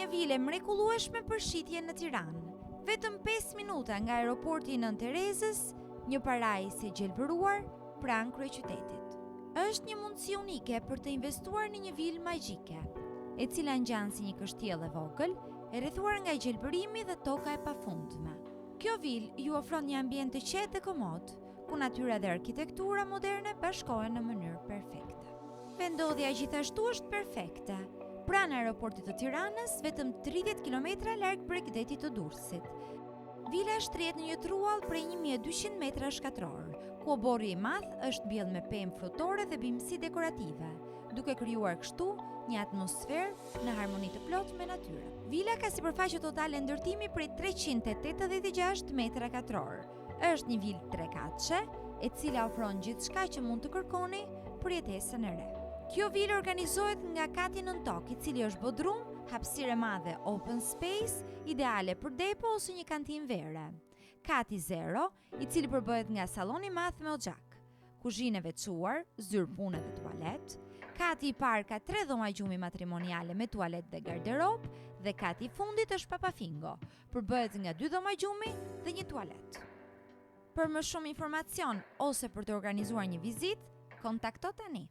një vile mrekullueshme për shitje në Tiranë. Vetëm 5 minuta nga aeroporti Nën Terezës, një parajsë i gjelbëruar pranë kryeqytetit. Është një mundësi unike për të investuar në një vilë magjike, e cila ngjan si një kështjellë e vogël, e rrethuar nga gjelbërimi dhe toka e pafundme. Kjo vilë ju ofron një ambient të qetë dhe komod, ku natyra dhe arkitektura moderne bashkohen në mënyrë perfekte. Vendodhja gjithashtu është perfekte. Pranë aeroportit të Tiranës, vetëm 30 km larg Bregdetit të Durrësit. Vila shtrihet në një truall prej 1200 metra shkatror, ku oborri i madh është mbjellë me pemë frutore dhe bimësi dekorative, duke krijuar kështu një atmosferë në harmoni të plotë me natyrën. Vila ka sipërfaqe totale ndërtimi prej 386 metra katror. Është një vilë trekatëshe, e cila ofron gjithçka që mund të kërkoni për jetesën e re. Kjo vilë organizohet nga kati nën tokë, i cili është bodrum, hapësirë e madhe open space, ideale për depo ose një kantinë vere. Kati 0, i cili përbëhet nga salloni i madh me oxhak, kuzhinë e veçuar, zyrë pune dhe tualet. Kati i parë ka 3 dhoma gjumi matrimoniale me tualet dhe garderob, dhe kati i fundit është papafingo, përbëhet nga 2 dhoma gjumi dhe një tualet. Për më shumë informacion ose për të organizuar një vizitë, kontakto tani.